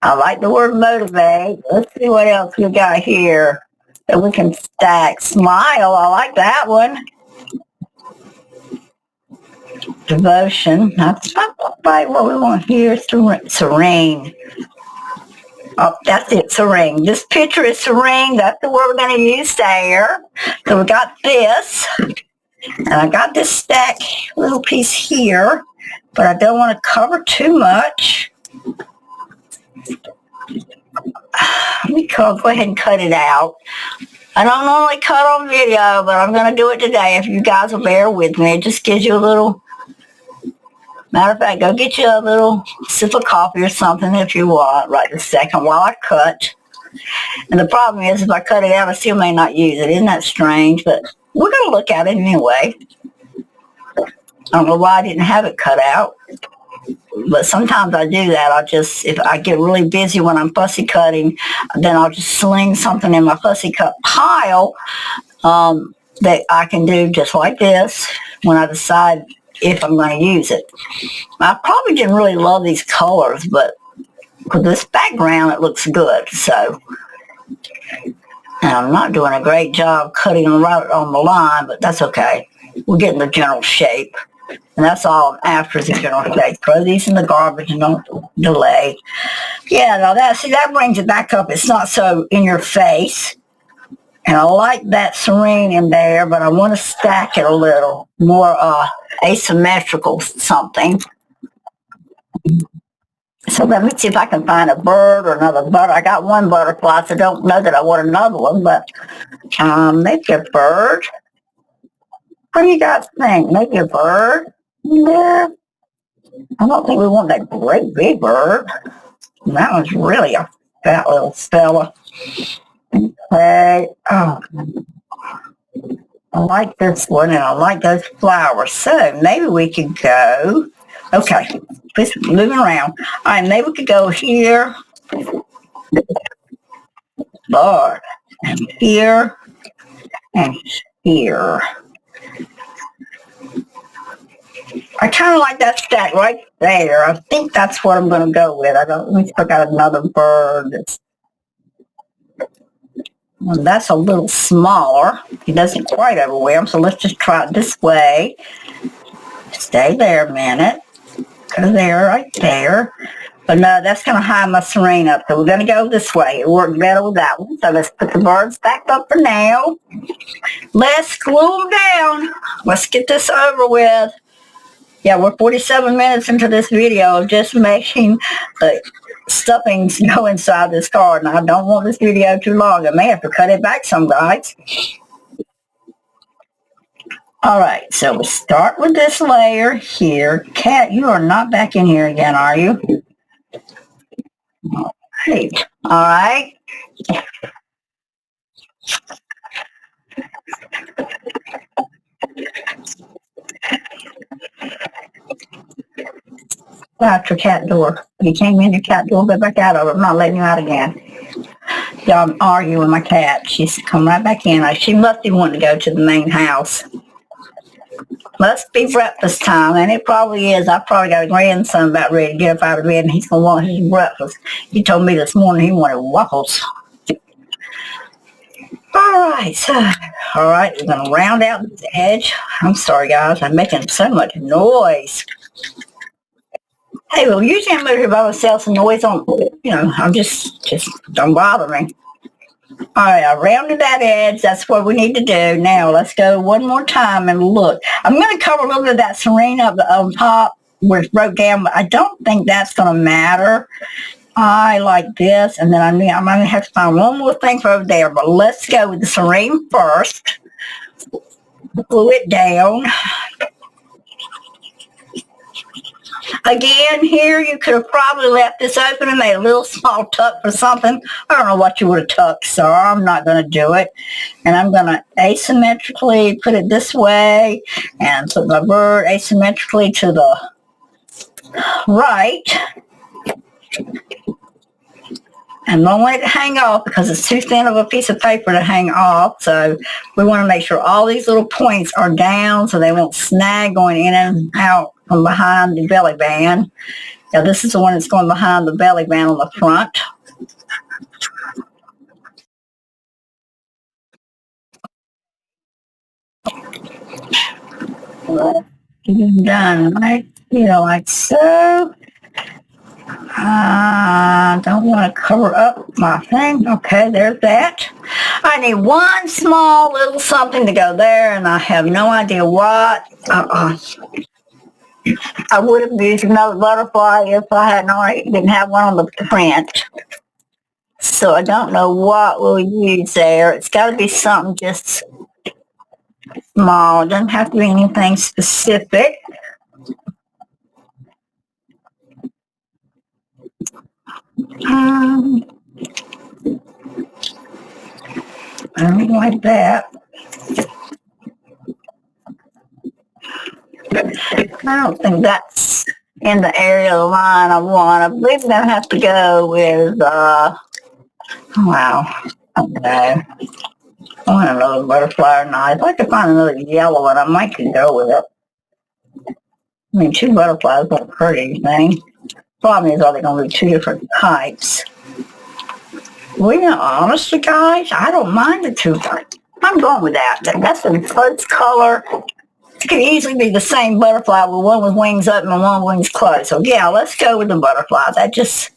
I like the word motivate. Let's see what else we got here that we can stack. Smile. I like that one. Devotion. That's not quite what we want here. Serene. Oh, that's it, serene. This picture is serene. That's the word we're going to use there. So we got this. And I got this stack little piece here, but I don't want to cover too much. Let me go ahead and cut it out. I don't normally cut on video, but I'm going to do it today if you guys will bear with me. It just gives you a little, matter of fact, go get you a little sip of coffee or something if you want right this second while I cut. And the problem is if I cut it out, I still may not use it. Isn't that strange? But we're going to look at it anyway. I don't know why I didn't have it cut out. But sometimes I do that. If I get really busy when I'm fussy cutting, then I'll just sling something in my fussy cut pile that I can do just like this when I decide if I'm going to use it. I probably didn't really love these colors, but with this background, it looks good. So, and I'm not doing a great job cutting them right on the line, but that's okay. We're getting the general shape. And that's all I'm after is the general shape. Throw these in the garbage and don't delay. Yeah, now that brings it back up. It's not so in your face. And I like that serene in there, but I want to stack it a little more asymmetrical something. So let me see if I can find a bird or another butterfly. I got one butterfly, so I don't know that I want another one, but maybe a bird. What do you guys think? Maybe a bird? Yeah. I don't think we want that great big bird. That one's really a fat little fella. Okay. Oh, I like this one and I like those flowers. So maybe we could go. Okay. Just moving around. All right, maybe we could go here. Lord. And here. And here. I kind of like that stack right there. I think that's what I'm going to go with. Let me pick out another bird. That's a little smaller. He doesn't quite overwhelm, so let's just try it this way. Stay there a minute. Go there, right there. But no, that's going to hide my serene up, so we're going to go this way. It worked better with that one. So let's put the birds back up for now. Let's glue them down. Let's get this over with. Yeah, we're 47 minutes into this video of just making the stuffings go inside this card. And I don't want this video too long. I may have to cut it back some, guys. All right, so we start with this layer here. Cat, you are not back in here again, are you? All right. All right. Out your cat door. You came in your cat door, go back out of it. I'm not letting you out again. Yeah, I'm arguing with my cat. She's come right back in. She must be wanting to go to the main house. Must be breakfast time, and it probably is. I probably got a grandson about ready to get up out of bed, and he's going to want his breakfast. He told me this morning he wanted waffles. All right, we're going to round out the edge. I'm sorry, guys. I'm making so much noise. Hey, well, usually I'm over here by myself, so noise on, I'm just don't bother me. All right, I rounded that edge. That's what we need to do. Now, let's go one more time and look. I'm going to cover a little bit of that serene up on top where it broke down, but I don't think that's going to matter. I like this, and then I'm going to have to find one more thing for over there, but let's go with the serene first. Glue it down. Again, here you could have probably left this open and made a little small tuck for something. I don't know what you would have tucked, so I'm not going to do it. And I'm going to asymmetrically put it this way and put my bird asymmetrically to the right. And don't let it hang off because it's too thin of a piece of paper to hang off. So we want to make sure all these little points are down so they won't snag going in and out from behind the belly band. Now this is the one that's going behind the belly band on the front. Done, right? Like so. I don't want to cover up my thing. Okay, there's that. I need one small little something to go there, and I have no idea what. I would have used another butterfly if I hadn't already didn't have one on the print. So I don't know what we'll use there. It's got to be something just small. It doesn't have to be anything specific. I don't like that. I don't think that's in the area of the line I want. I believe I'm going to have to go with, wow, okay. I want another butterfly or not. If I could find another yellow one, I might could go with it. I mean, two butterflies won't hurt anything. Problem is, are they going to be two different types? Well, honestly, guys, I don't mind the two. I'm going with that. That's the first color. It could easily be the same butterfly with one with wings up and one with wings closed. So, yeah, let's go with the butterfly. Let's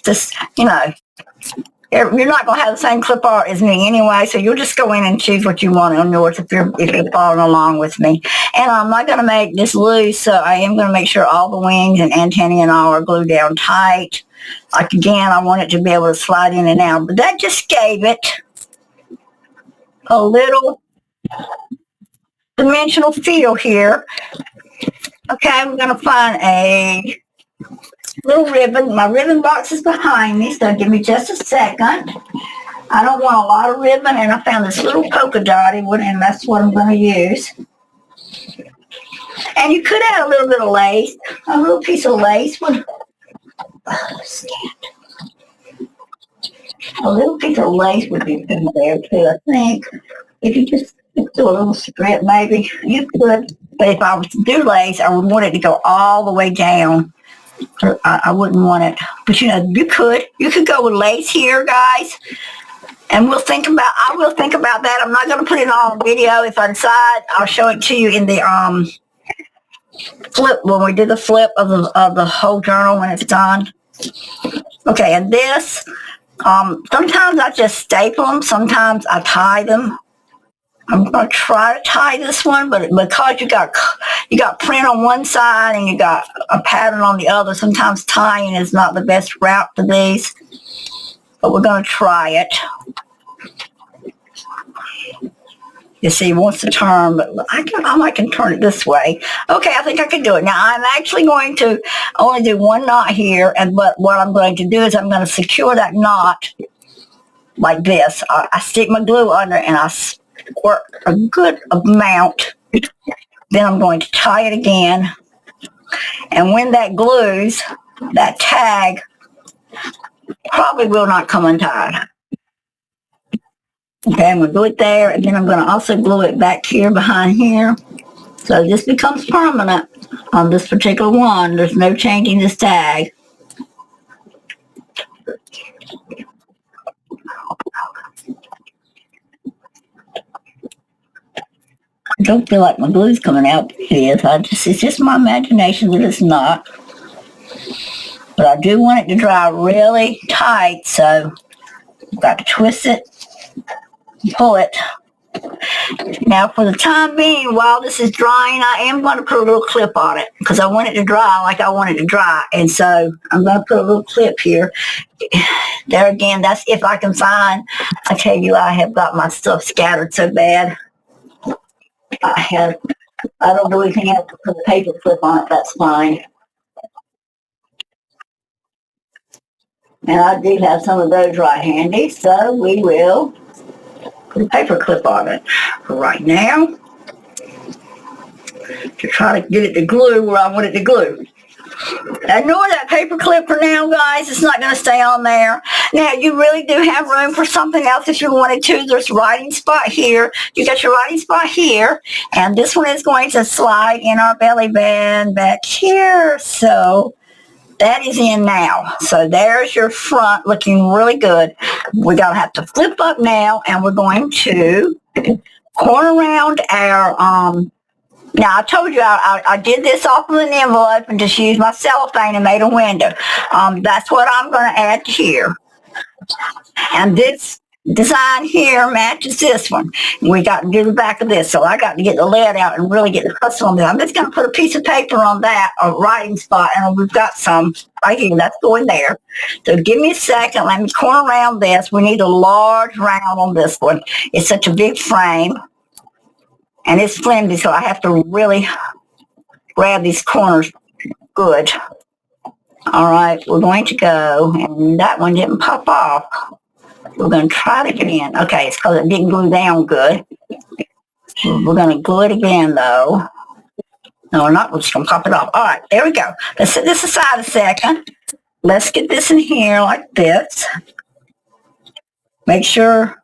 just, you're not going to have the same clip art as me anyway, so you'll just go in and choose what you want on yours if you're following along with me. And I'm not going to make this loose, so I am going to make sure all the wings and antennae and all are glued down tight. Like, again, I want it to be able to slide in and out. But that just gave it a little dimensional feel here. Okay, we're going to find a little ribbon. My ribbon box is behind me, so give me just a second. I don't want a lot of ribbon, and I found this little polka dotty one, and that's what I'm going to use. And you could add a little bit of lace, a little piece of lace would. A little piece of lace would be good there too, I think. If you just do a little strip, maybe you could. But if I was to do lace, I would want it to go all the way down. I wouldn't want it, but you could go with lace here, guys, and I will think about that. I'm not going to put it on video. If I decide, I'll show it to you in the flip, when we do the flip of the whole journal when it's done. Okay, and this, sometimes I just staple them, sometimes I tie them. I'm going to try to tie this one, but because you got print on one side and you got a pattern on the other, sometimes tying is not the best route for these. But we're going to try it. You see, it wants to turn, but I can turn it this way. Okay, I think I can do it. Now, I'm actually going to only do one knot here, but what I'm going to do is I'm going to secure that knot like this. I stick my glue under and I squirt a good amount. Then I'm going to tie it again. And when that glues, that tag probably will not come untied. Okay, I'm going to glue it there, and then I'm going to also glue it back here behind here. So this becomes permanent on this particular one. There's no changing this tag. I don't feel like my glue's coming out. It is. It's just my imagination that it's not. But I do want it to dry really tight, so I've got to twist it, pull it. Now, for the time being, while this is drying, I am going to put a little clip on it because I want it to dry like I want it to dry. And so I'm going to put a little clip here. There again, that's if I can find. I tell you, I have got my stuff scattered so bad. I don't do anything else to put a paper clip on it. That's fine. And I do have some of those right handy, so we will put a paper clip on it for right now to try to get it to glue where I want it to glue. Ignore that paper clip for now, guys. It's not going to stay on there. Now, you really do have room for something else if you wanted to. There's a writing spot here. You got your writing spot here, and this one is going to slide in our belly band back here. So that is in now. So there's your front looking really good. We're going to have to flip up now, and we're going to corner around our Now, I told you I did this off of an envelope and just used my cellophane and made a window. That's what I'm going to add here. And this design here matches this one. We got to do the back of this, so I got to get the lead out and really get the hustle on this. I'm just going to put a piece of paper on that, a writing spot, and we've got some right here. That's going there. So give me a second. Let me corner around this. We need a large round on this one. It's such a big frame, and it's flimsy, so I have to really grab these corners good. All right, we're going to go, and that one didn't pop off. We're going to try it again. Okay, it's because it didn't glue down good. We're going to glue it again, though. No, we're not. We're just going to pop it off. All right, there we go. Let's set this aside a second. Let's get this in here like this. Make sure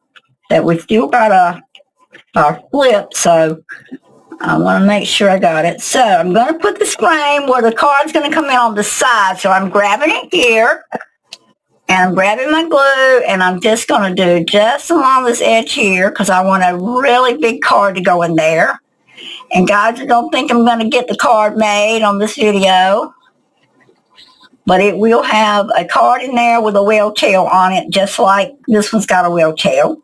that we still got our flip, so I want to make sure I got it. So I'm going to put this frame where the card's going to come in on the side. So I'm grabbing it here, and I'm grabbing my glue, and I'm just going to do just along this edge here because I want a really big card to go in there. And guys, I don't think I'm going to get the card made on this video, but it will have a card in there with a whale tail on it, just like this one's got a whale tail.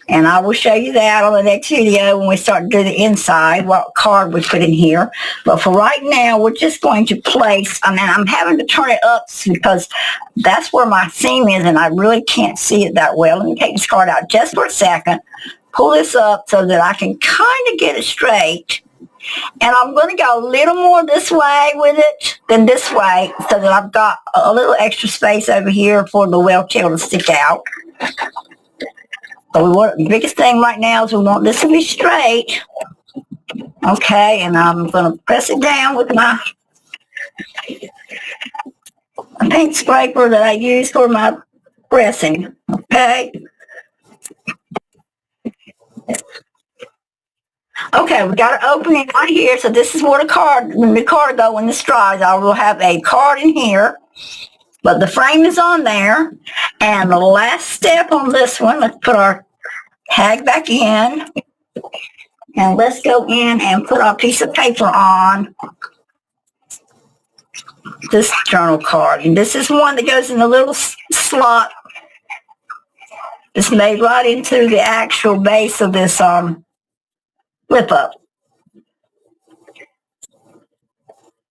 And I will show you that on the next video when we start to do the inside, what card we put in here. But for right now, we're just going to place, I mean, I'm having to turn it up because that's where my seam is, and I really can't see it that well. Let me take this card out just for a second, pull this up so that I can kind of get it straight. And I'm going to go a little more this way with it than this way so that I've got a little extra space over here for the whale tail to stick out. So the biggest thing right now is we want this to be straight. Okay, and I'm going to press it down with my paint scraper that I use for my pressing. Okay. Okay, we got an opening right here. So this is where the card go when this dries. I will have a card in here. But the frame is on there. And the last step on this one, let's put our tag back in. And let's go in and put our piece of paper on this journal card. And this is one that goes in a little slot. It's made right into the actual base of this flip up.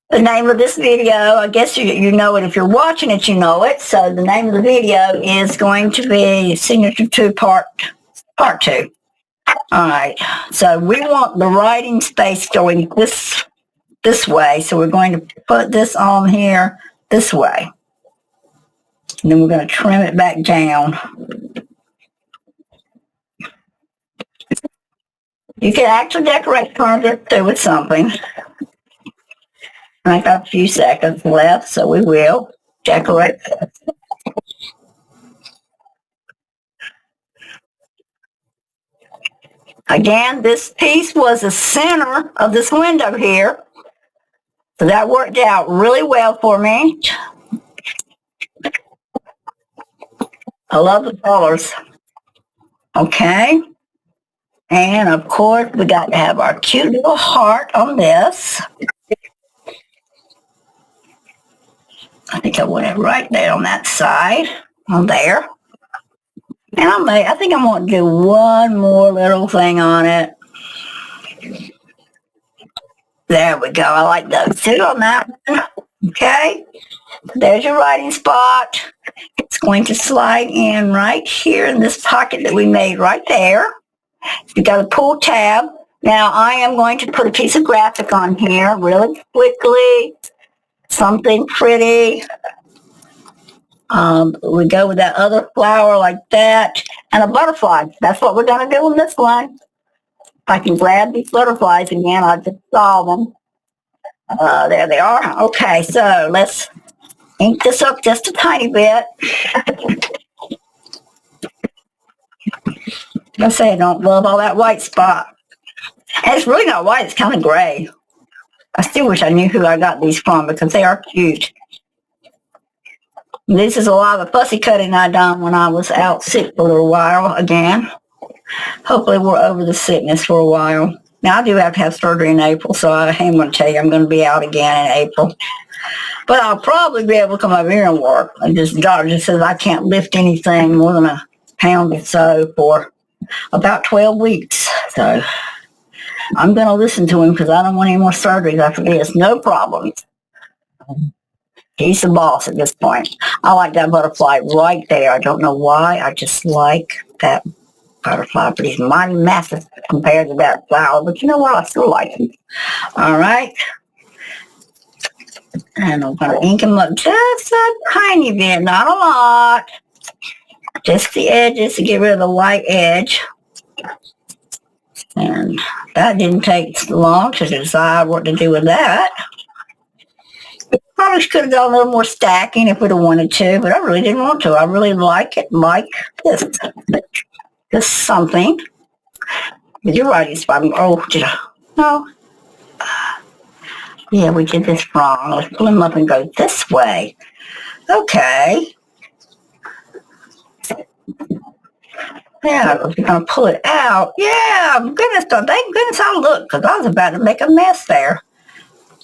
The name of this video, I guess you know it. If you're watching it, you know it. So the name of the video is going to be Signature 2 Part 2. All right. So we want the writing space going this way. So we're going to put this on here this way. And then we're going to trim it back down. You can actually decorate further too with something. I got a few seconds left, so we will decorate. Again, this piece was the center of this window here. So that worked out really well for me. I love the colors. Okay. And of course, we got to have our cute little heart on this. I think I went it right there on that side, on there. And I think I'm going to do one more little thing on it. There we go. I like those two on that one. Okay. There's your writing spot. It's going to slide in right here in this pocket that we made right there. You got a pull tab. Now I am going to put a piece of graphic on here really quickly. Something pretty. We go with that other flower like that. And a butterfly. That's what we're going to do on this one. If I can grab these butterflies again, I just saw them. There they are. Okay, so let's ink this up just a tiny bit. I say I don't love all that white spot. And it's really not white, it's kind of gray. I still wish I knew who I got these from because they are cute. This is a lot of fussy cutting I done when I was out sick for a little while again. Hopefully we're over the sickness for a while. Now, I do have to have surgery in April, so I am going to tell you I'm going to be out again in April. But I'll probably be able to come over here and work. And this doctor just says I can't lift anything more than a pound or so for about 12 weeks. So I'm going to listen to him because I don't want any more surgeries after this. No problems. He's the boss at this point. I like that butterfly right there. I don't know why. I just like that butterfly, but he's mighty massive compared to that flower. But you know what? I still like him. All right. And I'm going to ink him up just a tiny bit, not a lot. Just the edges to get rid of the white edge. And that didn't take long to decide what to do with that. Probably could have done a little more stacking if we'd have wanted to, but I really didn't want to. I really like it like this. Just something. But you're right, it's fine. Oh, did I? No. Yeah, we did this wrong. Let's pull him up and go this way. Okay. Yeah, we're going to pull it out. Yeah, goodness, thank goodness I looked, because I was about to make a mess there.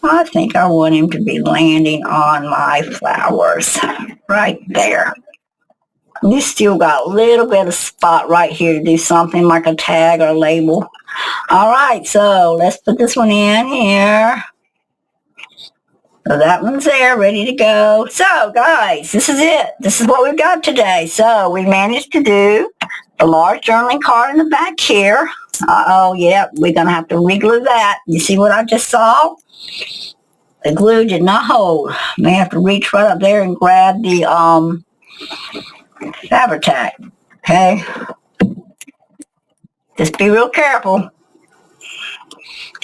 I think I want him to be landing on my flowers right there. You still got a little bit of spot right here to do something like a tag or a label. All right, so let's put this one in here. So that one's there, ready to go. So, guys, this is it. This is what we've got today. So, we managed to do the large journaling card in the back here. Uh-oh, yeah, we're going to have to re-glue that. You see what I just saw? The glue did not hold. May have to reach right up there and grab the fabric tack. Okay? Just be real careful.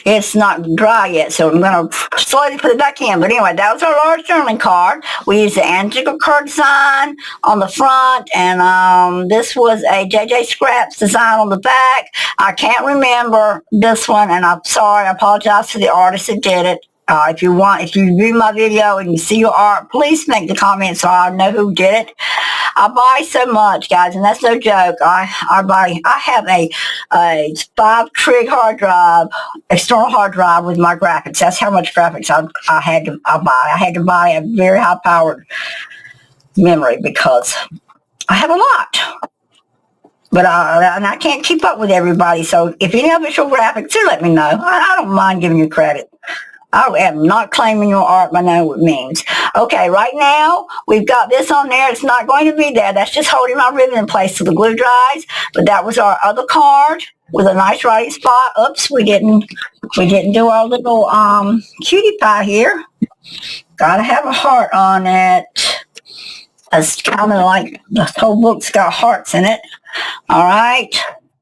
It's not dry yet, so I'm going to slowly put it back in. But anyway, that was our large journaling card. We used the Antigua card design on the front, and this was a JJ Scraps design on the back. I can't remember this one, and I'm sorry. I apologize to the artist that did it. If you view my video and you see your art, please make the comment so I know who did it. I buy so much, guys, and that's no joke. I have a 5-trig hard drive, external hard drive with my graphics. That's how much graphics I had to buy. I had to buy a very high-powered memory because I have a lot. But I can't keep up with everybody. So if you have visual graphics, do let me know. I don't mind giving you credit. I am not claiming your art, but I know what it means. Okay, right now, we've got this on there. It's not going to be there. That's just holding my ribbon in place till the glue dries. But that was our other card with a nice writing spot. Oops, we didn't do our little cutie pie here. Gotta have a heart on it. It's kind of like the whole book's got hearts in it. All right,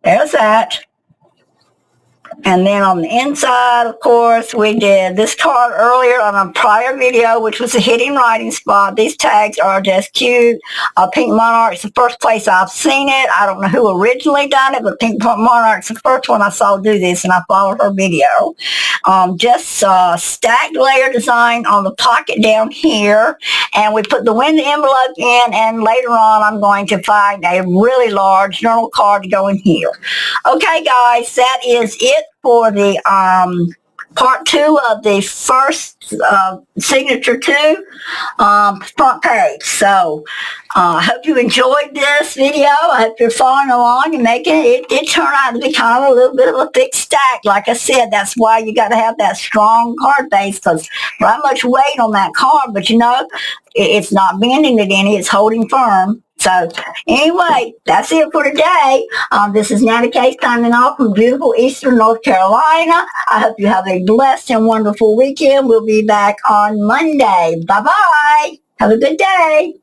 there's that. And then on the inside, of course, we did this card earlier on a prior video, which was a hidden writing spot. These tags are just cute. Pink Monarch is the first place I've seen it. I don't know who originally done it, but Pink Monarch is the first one I saw do this, and I followed her video. Just stacked layer design on the pocket down here, and we put the window envelope in, and later on I'm going to find a really large journal card to go in here. Okay, guys, that is it for the part 2 of the first signature 2 front page. So I hope you enjoyed this video. I hope you're following along and making it. It did turn out to be kind of a little bit of a thick stack. Like I said, that's why you got to have that strong card base, because not much weight on that card, but you know, it's not bending it any. It's holding firm. So anyway, that's it for today. This is NanaKaye signing off from beautiful Eastern North Carolina. I hope you have a blessed and wonderful weekend. We'll be back on Monday. Bye-bye. Have a good day.